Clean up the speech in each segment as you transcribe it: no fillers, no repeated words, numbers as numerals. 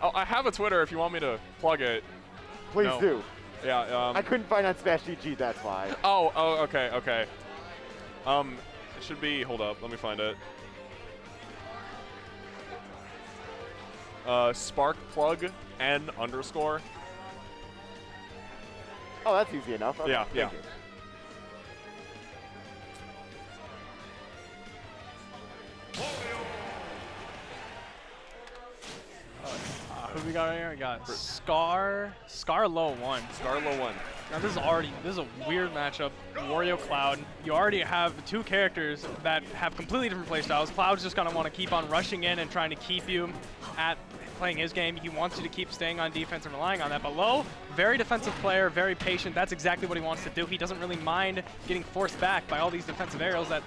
Oh, I have a Twitter if you want me to plug it. Please do. Yeah. I couldn't find on Smash GG, that's why. Oh, okay. It should be, hold up, let me find it. Sparkplug N _. Oh, that's easy enough. Okay, yeah. thank you. Who we got right here? We got Skar LOE1. Skar LOE1. Now this is a weird matchup. Wario Cloud. You already have two characters that have completely different playstyles. Cloud's just gonna want to keep on rushing in and trying to keep you at playing his game. He wants you to keep staying on defense and relying on that. But Lowe, very defensive player, very patient. That's exactly what he wants to do. He doesn't really mind getting forced back by all these defensive aerials that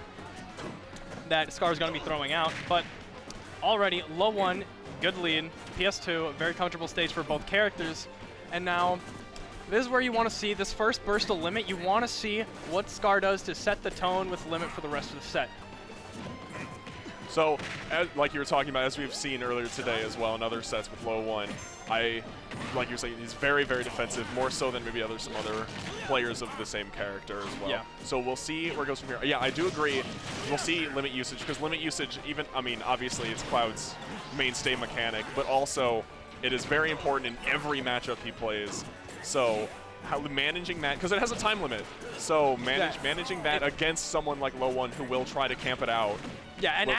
Scar's gonna be throwing out. But already LOE1. Good lead, PS2, very comfortable stage for both characters. And now, this is where you want to see this first burst of Limit. You want to see what Skar does to set the tone with Limit for the rest of the set. So, like you were talking about, as we've seen earlier today as well in other sets with LOE1, like you're saying, he's very, very defensive, more so than maybe some other players of the same character as well. Yeah. So we'll see where it goes from here. Yeah, I do agree. We'll see limit usage, because limit usage, obviously it's Cloud's mainstay mechanic, but also it is very important in every matchup he plays. So how managing that, because it has a time limit, so managing that against someone like LOE1 who will try to camp it out. Yeah, and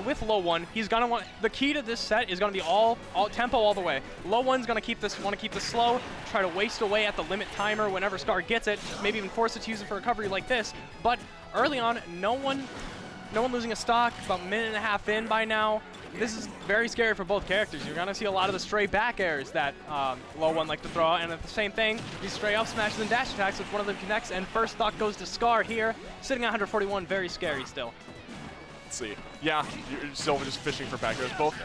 with LOE1, he's gonna want the key to this set is gonna be all tempo all the way. LOE1's gonna want to keep this slow, try to waste away at the limit timer whenever Skar gets it, maybe even force it to use it for recovery like this. But early on, no one losing a stock. About a minute and a half in by now. This is very scary for both characters. You're gonna see a lot of the stray back airs that LOE1 like to throw, and at the same thing, these stray up smashes and dash attacks, which one of them connects, and first stock goes to Skar here, sitting at 141, very scary still. Let's see. Yeah, you're still just fishing for back airs. Both,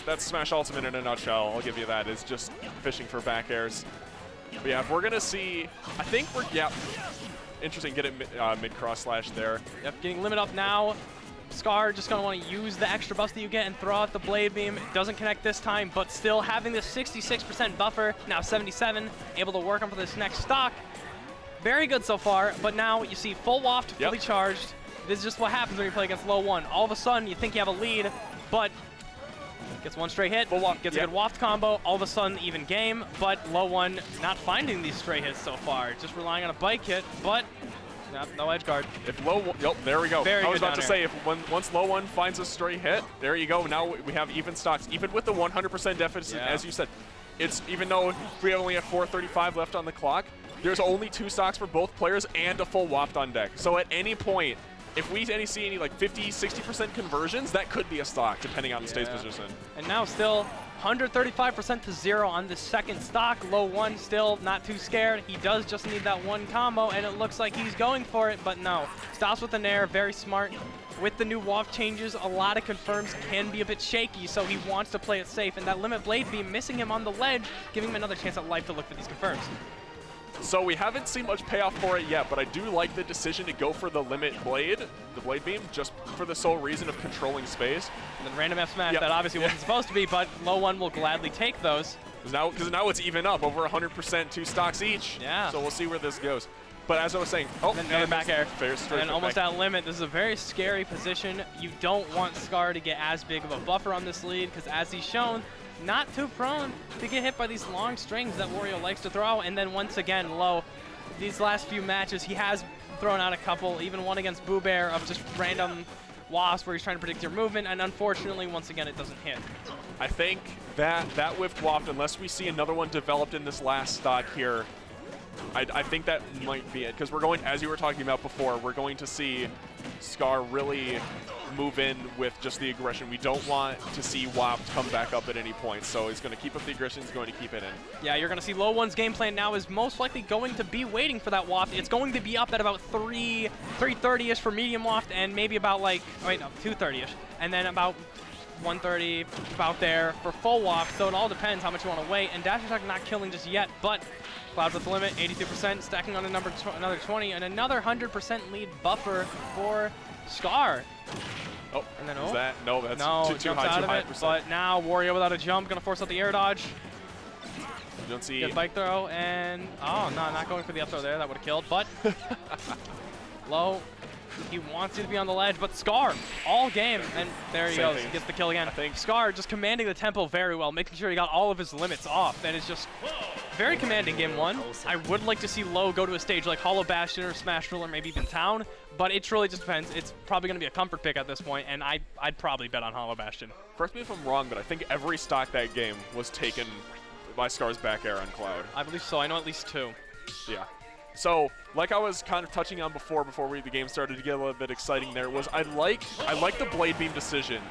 that's Smash Ultimate in a nutshell. I'll give you that. It's just fishing for back airs. But yeah, if we're gonna see, I think interesting, get it mid-cross slash there. Yep, getting limit up now. Skar just gonna want to use the extra bust that you get and throw out the blade beam. It doesn't connect this time, but still having this 66% buffer, now 77, able to work on for this next stock. Very good so far, but now you see full waft, fully charged. This is just what happens when you play against LOE1. All of a sudden, you think you have a lead, but gets one stray hit, gets a good waft combo, all of a sudden even game, but LOE1 not finding these stray hits so far, just relying on a bike hit, but no edge guard. If LOE1, there we go. Very I was good about to say, once LOE1 finds a stray hit, there you go. Now we have even stocks, even with the 100% deficit, as you said. It's even though we only have 4:35 left on the clock, there's only 2 stocks for both players and a full waft on deck. So at any point, if we see any like 50, 60% conversions, that could be a stock, depending on the stage position. And now still 135% to 0 on the second stock. LOE1 still not too scared. He does just need that one combo, and it looks like he's going for it, but no. Stops with an air, very smart. With the new waft changes, a lot of confirms can be a bit shaky, so he wants to play it safe. And that limit blade beam missing him on the ledge, giving him another chance at life to look for these confirms. So we haven't seen much payoff for it yet, but I do like the decision to go for the limit blade, the blade beam, just for the sole reason of controlling space. And then random F smash that obviously wasn't supposed to be, but LOE1 will gladly take those. Because now it's even up, over 100%, 2 stocks each. Yeah. So we'll see where this goes. But as I was saying, another back air. And almost at limit. This is a very scary position. You don't want Skar to get as big of a buffer on this lead, because as he's shown, not too prone to get hit by these long strings that Wario likes to throw. And then once again, Lowe, these last few matches, he has thrown out a couple, even one against Boo Bear, of just random wasps where he's trying to predict your movement, and unfortunately, once again, it doesn't hit. I think that whiffed waft, unless we see another one developed in this last stock here, I think that might be it. Because we're going, as you were talking about before, we're going to see Skar really move in with just the aggression. We don't want to see Waft come back up at any point, so he's going to keep up the aggression, he's going to keep it in. Yeah, you're going to see LOE1's game plan now is most likely going to be waiting for that Waft. It's going to be up at about 330-ish for medium Waft, and maybe about like, 230-ish, and then about 130, about there for full Waft, so it all depends how much you want to wait, and Dash Attack not killing just yet, but Cloud with the limit, 82%, stacking on another 20, and another 100% lead buffer for Skar. Oh, and then is that? No, that's no, too jumps high, out too of high it. percent. But now Wario without a jump, gonna force out the air dodge. You don't see. Good bike throw, and oh no, not going for the up throw there. That would have killed. But low, he wants you to be on the ledge, but Skar all game, and there he goes. He gets the kill again. I think Skar just commanding the tempo very well, making sure he got all of his limits off, and it's just very commanding game one. I would like to see Low go to a stage like Hollow Bastion or Smashville or maybe even Town, but it truly just depends. It's probably going to be a comfort pick at this point, and I'd probably bet on Hollow Bastion. Correct me if I'm wrong, but I think every stock that game was taken by Skar's back air on Cloud. I believe so. I know at least 2. Yeah. So, like I was kind of touching on before the game started to get a little bit exciting there, was I like the Blade Beam decision,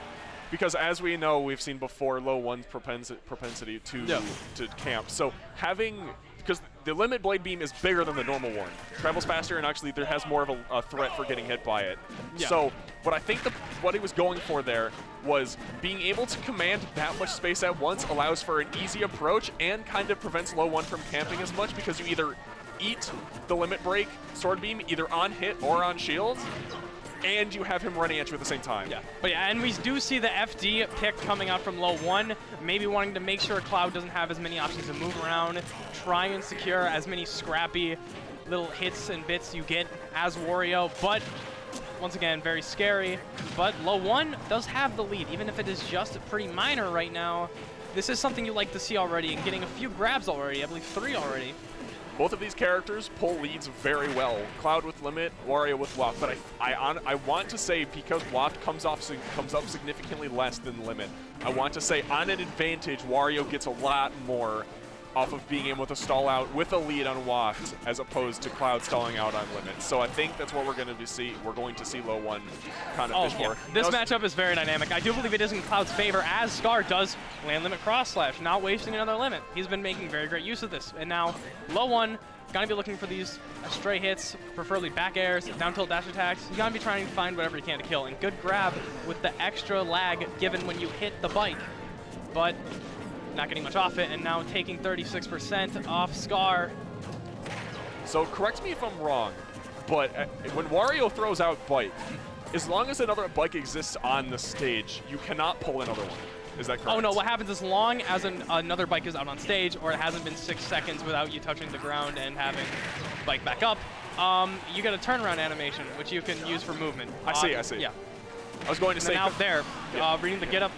because as we know, we've seen before LOE1's propensity to camp. So because the limit Blade Beam is bigger than the normal one. Travels faster, and actually there has more of a threat for getting hit by it. Yeah. So, but I think what he was going for there was being able to command that much space at once allows for an easy approach and kind of prevents LOE1 from camping as much, because you either eat the limit break sword beam either on hit or on shield, and you have him running at you at the same time. Yeah, but yeah, and we do see the FD pick coming out from LOE1, maybe wanting to make sure Cloud doesn't have as many options to move around, try and secure as many scrappy little hits and bits you get as Wario, but once again, very scary. But LOE1 does have the lead, even if it is just pretty minor right now. This is something you like to see already, and getting a few grabs already, I believe 3 already. Both of these characters pull leads very well. Cloud with Limit, Wario with Waft. But I want to say, because Waft comes up significantly less than Limit, I want to say on an advantage, Wario gets a lot more off of being able to stall out with a lead on Waft as opposed to Cloud stalling out on Limit. So I think that's what we're going to see. We're going to see LOE1 kind of fish for. This matchup is very dynamic. I do believe it is in Cloud's favor, as Skar does land Limit cross slash, not wasting another Limit. He's been making very great use of this. And now LOE1 going to be looking for these stray hits, preferably back airs, down tilt dash attacks. He's going to be trying to find whatever he can to kill. And good grab with the extra lag given when you hit the bike. But not getting much off it, and now taking 36% off Skar. So correct me if I'm wrong, but when Wario throws out bike, as long as another bike exists on the stage, you cannot pull another one. Is that correct? Oh no, what happens as long as another bike is out on stage, or it hasn't been 6 seconds without you touching the ground and having bike back up, you get a turnaround animation, which you can use for movement. I see. Yeah. I was going to say out there, reading the get up,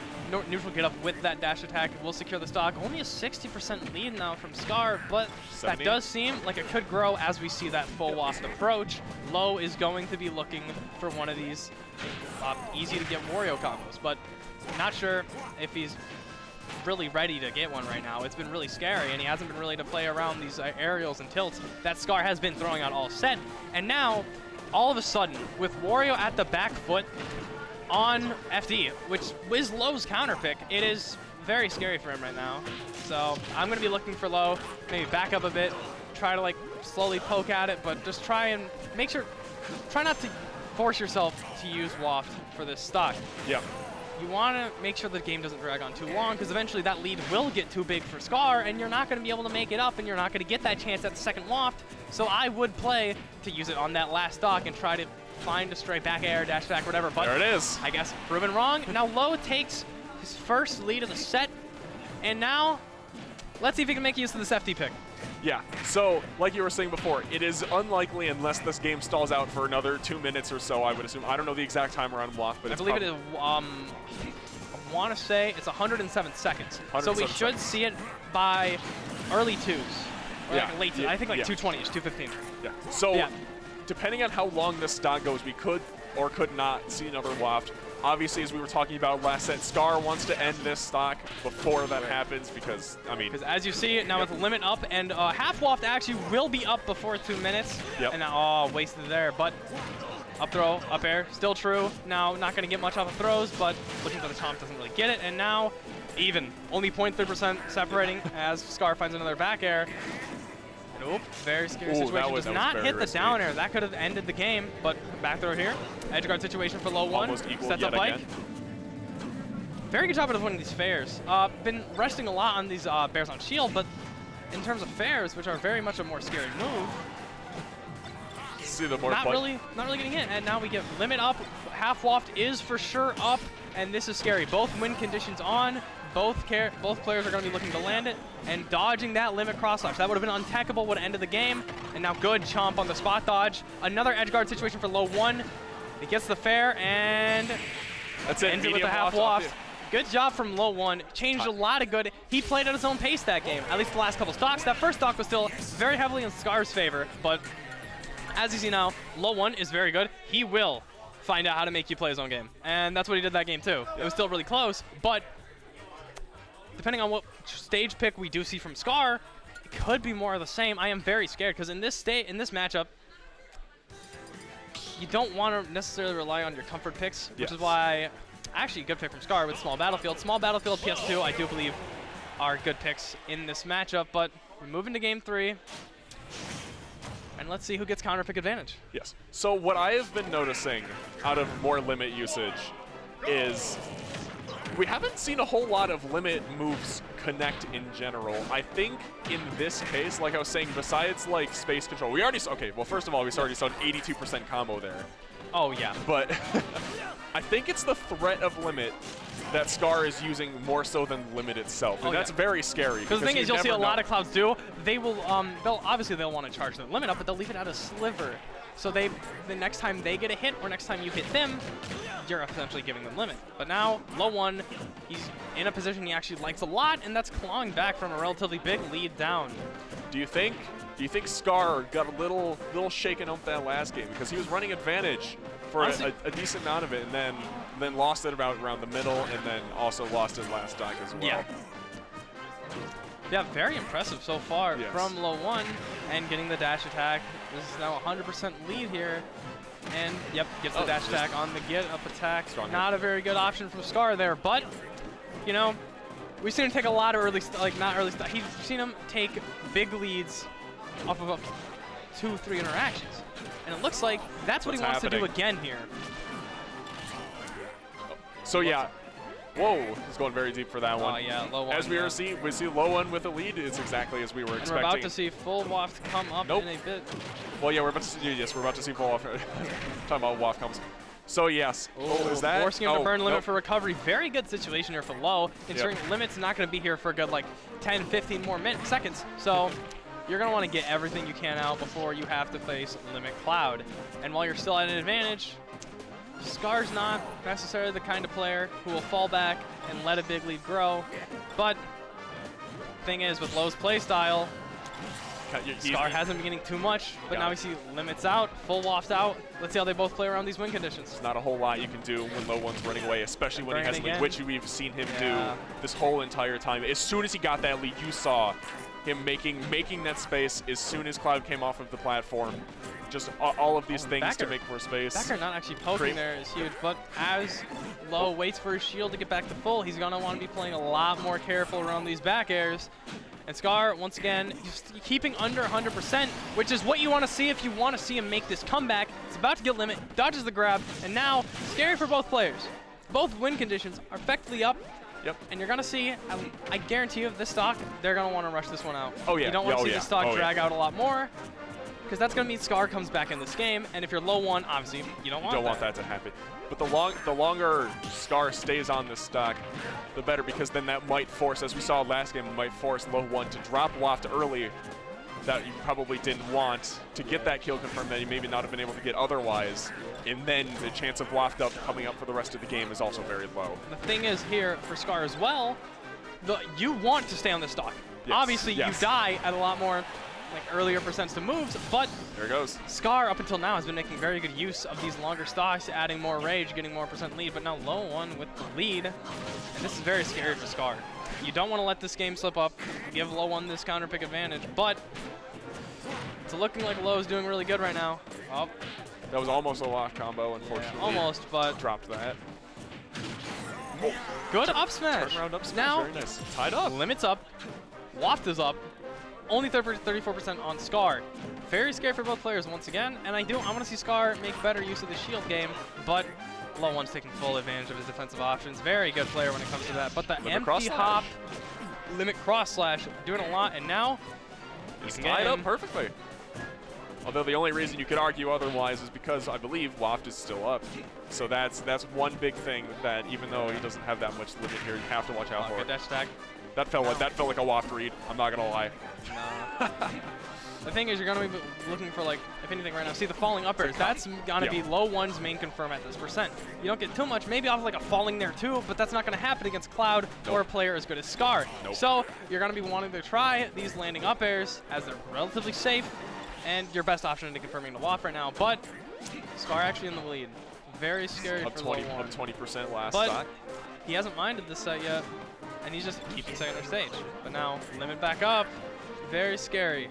neutral get up with that dash attack will secure the stock. Only a 60% lead now from Skar, but 70? that does seem like it could grow as we see that full Waft approach. Low is going to be looking for one of these easy to get Wario combos, but not sure if he's really ready to get one right now. It's been really scary, and he hasn't been really to play around these aerials and tilts that Skar has been throwing out all set. And now, all of a sudden, with Wario at the back foot, on FD, which is Low's counter pick, it is very scary for him right now. So I'm going to be looking for Low, maybe back up a bit, try to like slowly poke at it, but just try and make sure, try not to force yourself to use Waft for this stock. Yeah. You want to make sure the game doesn't drag on too long, because eventually that lead will get too big for Skar, and you're not going to be able to make it up, and you're not going to get that chance at the second Waft. So I would play to use it on that last stock and try to find a stray back air, dash attack, whatever. But there it is. I guess proven wrong. Now Low takes his first lead of the set, and now let's see if he can make use of this FD pick. Yeah, so like you were saying before, it is unlikely unless this game stalls out for another 2 minutes or so, I would assume. I don't know the exact time around Waft, but I believe it is, I want to say it's 107 seconds. So we should see it by early 2s. Or yeah. Like late 2s. I think like 2:20-ish, 2:15. Yeah. So depending on how long this stock goes, we could or could not see another Waft. Obviously, as we were talking about last set, Skar wants to end this stock before that happens because, I mean... Because as you see it, now with the limit up, and half Waft actually will be up before 2 minutes. Yep. And now, wasted there, but up throw, up air, still true. Now, not going to get much off of throws, but looking for the chomp doesn't really get it. And now, even. Only 0.3% separating as Skar finds another back air. Nope, very scary situation. Does not hit the down air. That could have ended the game, but back throw here. Edge guard situation for LOE1. Sets up bike. Very good job of winning these fairs. Been resting a lot on these bears on shield, but in terms of fairs, which are very much a more scary move, see the more not really getting hit. And now we get limit up. Half waft is for sure up, and this is scary. Both win conditions on. Both players are going to be looking to land it and dodging that limit cross slash. That would have been untechable, would have ended the game. And now good chomp on the spot dodge. Another edge guard situation for LOE1. He gets the fair and that's it. Ends it with a half waft. Good job from LOE1. Changed a lot of good. He played at his own pace that game, at least the last couple stocks. That first stock was still very heavily in Skar's favor, but as you see now, LOE1 is very good. He will find out how to make you play his own game. And that's what he did that game too. It was still really close, but depending on what stage pick we do see from Skar, it could be more of the same. I am very scared because in this matchup, you don't want to necessarily rely on your comfort picks, which is why actually good pick from Skar with Small Battlefield. Small Battlefield, PS2, I do believe are good picks in this matchup, but we're moving to game 3. And let's see who gets counter pick advantage. Yes. So what I have been noticing out of more limit usage is we haven't seen a whole lot of limit moves connect in general. I think in this case, like I was saying, besides like space control, we already saw, okay, well first of all, we already saw an 82% combo there. Oh yeah. But I think it's the threat of limit that Skar is using more so than limit itself, and that's very scary. Because the thing is, you'll see a lot of Clouds do. They will, they'll want to charge the limit up, but they'll leave it at a sliver. So the next time they get a hit, or next time you hit them, you're essentially giving them limit. But now, LOE1, he's in a position he actually likes a lot, and that's clawing back from a relatively big lead down. Do you think Skar got a little shaken up that last game because he was running advantage for a decent amount of it, and then lost it around the middle, and then also lost his last stock as well. Yeah, very impressive so far from LOE1, and getting the dash attack. This is now 100% lead here. And, gets the dash attack on the get-up attack. Not a very good option from Skar there, but, you know, we've seen him take a lot of early, we've seen him take big leads off of 2-3 interactions. And it looks like that's what he wants to do again here. So yeah, whoa, he's going very deep for that one. Oh yeah, LOE1. As we see LOE1 with a lead. It's exactly as we were expecting. We're about to see full waft come up in a bit. Well, yeah, we're about to see full waft. Talking about waft comes. So yes, is that forcing him to burn limit for recovery? Very good situation here for Low, ensuring limit's not going to be here for a good like 10, 15 more seconds. So you're going to want to get everything you can out before you have to face Limit Cloud. And while you're still at an advantage, Skar's not necessarily the kind of player who will fall back and let a big lead grow. But thing is, with Low's playstyle, Skar hasn't been getting too much, but now we see limits out, full waft out. Let's see how they both play around these win conditions. There's not a whole lot you can do when LOE1's running away, especially when he has lead, which we've seen him do this whole entire time. As soon as he got that lead, you saw him making that space as soon as Cloud came off of the platform. Just all of these things to make more space. Backer not actually poking there is huge, but as Low waits for his shield to get back to full, he's going to want to be playing a lot more careful around these back airs. And Skar, once again, he's keeping under 100%, which is what you want to see if you want to see him make this comeback. It's about to get limit, dodges the grab, and now scary for both players. Both win conditions are effectively up. And you're going to see, I guarantee you, this stock, they're going to want to rush this one out. You don't want to see this stock drag out a lot more, because that's going to mean Skar comes back in this game, and if you're LOE1, obviously, you don't want that to happen. But the longer Skar stays on this stock, the better, because then that might force, as we saw last game, might force LOE1 to drop waft early that you probably didn't want to get that kill confirmed that you maybe not have been able to get otherwise. And then the chance of waft up coming up for the rest of the game is also very low. The thing is here for Skar as well, you want to stay on this stock. Obviously, you die at a lot more earlier percents to moves, but there it goes. Skar up until now has been making very good use of these longer stocks, adding more rage, getting more percent lead, but now LOE1 with the lead, and this is very scary for Skar. You don't want to let this game slip up, give LOE1 this counter pick advantage, but it's looking like Lowe's doing really good right now. Oh. That was almost a lock combo, unfortunately. Almost, but dropped that. Good up smash. Turnaround up smash, now, very nice. Tied up. Limit's up, waft is up. Only 34% on Skar. Very scary for both players once again, and I want to see Skar make better use of the shield game, but LOE1's taking full advantage of his defensive options. Very good player when it comes to that, but the empty hop, limit cross slash, doing a lot, and now he's tied up perfectly. Although the only reason you could argue otherwise is because I believe Waft is still up. So that's one big thing that even though he doesn't have that much limit here, you have to watch out for. Good dash attack. That felt like a Waft read. I'm not gonna lie. No. The thing is, you're gonna be looking for, like, if anything right now, see the falling up airs. That's gonna be LOE1's main confirm at this percent. You don't get too much, maybe off like a falling there too, but that's not gonna happen against Cloud or a player as good as Skar. So you're gonna be wanting to try these landing up airs as they're relatively safe and your best option into confirming the Waft right now. But Skar actually in the lead. Very scary for LOE1. Up 20% last but stock. He hasn't minded this set yet, and he's just keeping second stage. But now limit back up. Very scary.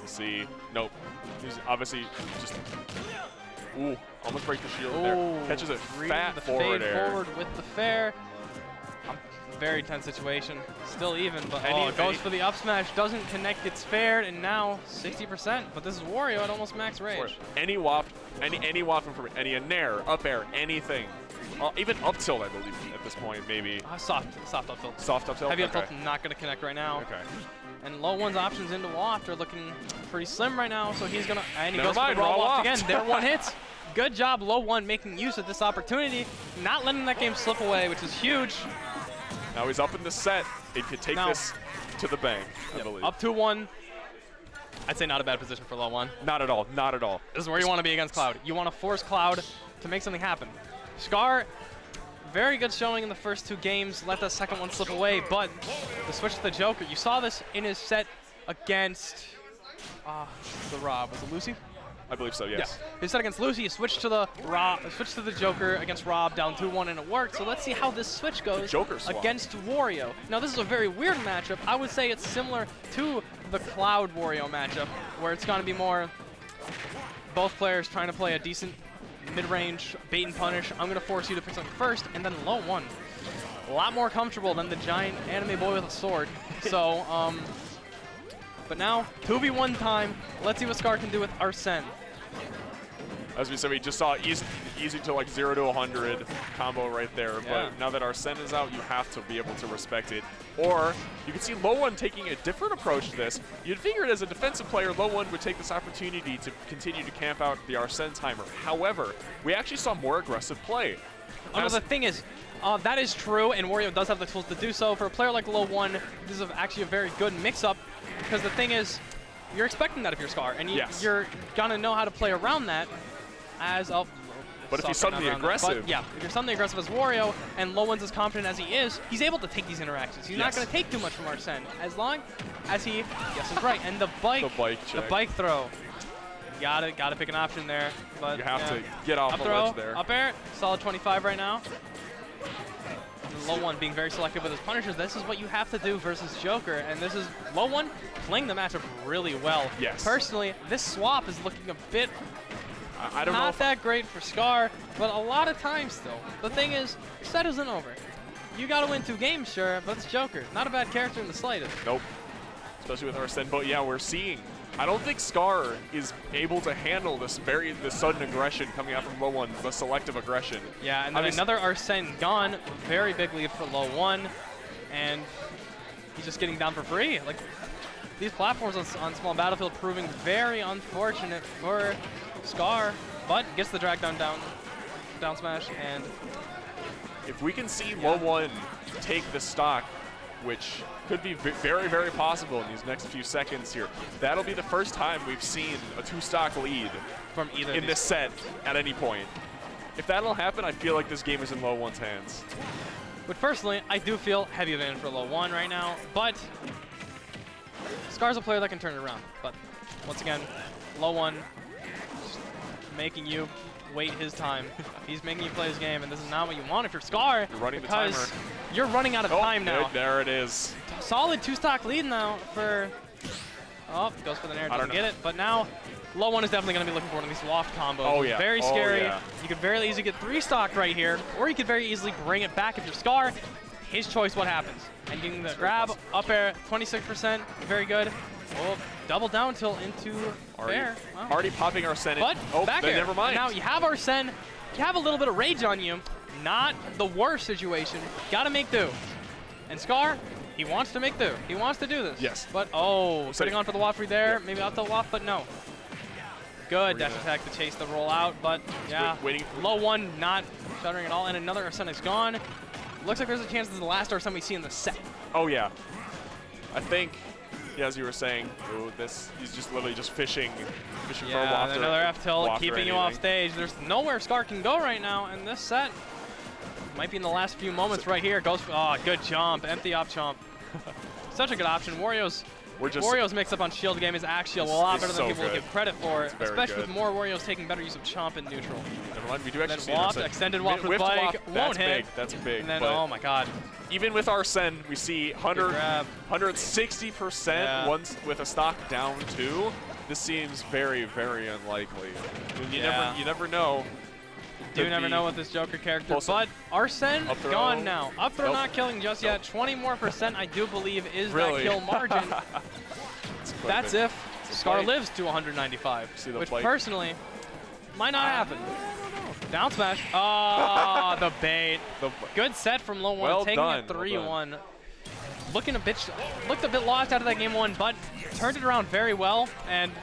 See, nope. He's obviously just, ooh, almost break the shield there. Catches it fat forward air. Forward with the fair. Very tense situation. Still even, but goes for the up smash. Doesn't connect, gets fared, and now 60%. But this is Wario at almost max rage. Any Waft, any Waft improvement, any nair, up air, anything. Even up tilt, I believe, at this point, maybe. Soft up tilt. Soft up tilt? Heavy up tilt, not going to connect right now. Okay. And LOE1's options into Waft are looking pretty slim right now, so he's going to, and he Never goes for the mind, raw raw Waft again. There one hits. Good job, LOE1 making use of this opportunity, not letting that game slip away, which is huge. Now he's up in the set. It could take this to the bank, I believe. Up 2-1. I'd say not a bad position for LOE1. Not at all, not at all. This is where you want to be against Cloud. You want to force Cloud to make something happen. Skar, very good showing in the first 2 games. Let that second one slip away, but the switch to the Joker. You saw this in his set against the Rob. Was it Lucy? I believe so, yes. Yeah. His set against Lucy, he switched to the Joker against Rob, down 2-1, and it worked. So let's see how this switch goes against Wario. Now, this is a very weird matchup. I would say it's similar to the Cloud Wario matchup, where it's going to be more both players trying to play a decent mid-range bait and punish. I'm going to force you to pick something first, and then LOE1. A lot more comfortable than the giant anime boy with a sword. So, but now, 2v1 time. Let's see what Skar can do with Arsene. As we said, we just saw easy to like 0 to 100 combo right there. Yeah. But now that Arsene is out, you have to be able to respect it. Or you can see LOE1 taking a different approach to this. You'd figure as a defensive player, LOE1 would take this opportunity to continue to camp out the Arsene timer. However, we actually saw more aggressive play. No, the thing is, that is true, and Wario does have the tools to do so. For a player like LOE1, this is actually a very good mix-up, because the thing is, you're expecting that if you're Skar, and you're going to know how to play around that as a... But if he's suddenly aggressive... But, yeah, if you're suddenly aggressive as Wario, and LOE1's as confident as he is, he's able to take these interactions. He's not going to take too much from Arsene, as long as he guesses right. And the bike throw. Gotta pick an option there. But you have to get off the ledge there. Up air, solid 25 right now. LOE1 being very selective with his punishers. This is what you have to do versus Joker, and this is LOE1 playing the matchup really well. Yes. Personally, this swap is looking a bit I don't know not that great for Skar, but a lot of times still. The thing is, set isn't over. You gotta win 2 games, sure, but it's Joker. Not a bad character in the slightest. Nope. Especially with Arsene. But yeah, we're seeing. I don't think Skar is able to handle this sudden aggression coming out from LOE1, the selective aggression. Yeah, and then another Arsene gone. Very big lead for LOE1, and he's just getting down for free. Like, these platforms on small battlefield proving very unfortunate for Skar, but gets the drag down smash, and if we can see LOE1 take the stock, which could be very, very possible in these next few seconds here, that'll be the first time we've seen a 2-stock lead from either in this set at any point. If that'll happen, I feel like this game is in LOE1's hands. But personally, I do feel heavy advantage for LOE1 right now, but Skar's a player that can turn it around. But once again, LOE1 making you wait his time. He's making you play his game, and this is not what you want if you're Skar. You're running the timer. You're running out of time now. There it is. Solid 2-stock lead now for... Oh, goes for the nair, doesn't get it. But now, LOE1 is definitely going to be looking for one of these Waft combos. Oh, yeah. Very scary. Yeah. You could very easily get 3-stock right here, or you could very easily bring it back if you're Skar. His choice, what happens? And getting the grab, up air, 26%, very good. Oh, double down tilt into fair. Wow. Already popping Arsene. But back air. Never mind. Now you have Arsene. You have a little bit of rage on you. Not the worst situation. Got to make do. And Skar, He wants to make He wants to do this. Yes. But, putting on for the waft free there. Maybe up the waft, but no. Good dash attack to chase the roll out, but yeah. Waiting. Low one not shuttering at all, and another Arsene is gone. Looks like there's a chance this is the last Arsene we see in the set. Oh, yeah. I think, as you were saying, he's just literally just fishing for a wafter. Another F tilt, keeping you off stage. There's nowhere Skar can go right now, and this set might be in the last few moments right here. Goes for, good jump, empty up jump. Such a good option. Wario's mix-up on shield game is actually a lot better than people will give credit for, especially with more Wario's taking better use of chomp and neutral. Never mind, we do actually see waft, extended waft with bike, won't hit. That's big. And then, oh my god. Even with Arsene, we see 160% once with a stock down 2. This seems very, very unlikely. You never know. You never know with this Joker character, but Arsene gone now. Up throw not killing just yet. 20% more, I do believe, is that kill margin. That's if Skar lives to 195, which personally might not happen. Down smash. Oh, the bait. Good set from Low One, taking it 3-1. Looked a bit lost out of that game 1, but turned it around very well. And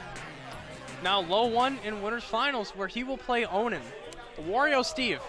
now Low One in winners finals, where he will play Onin. Wario Steve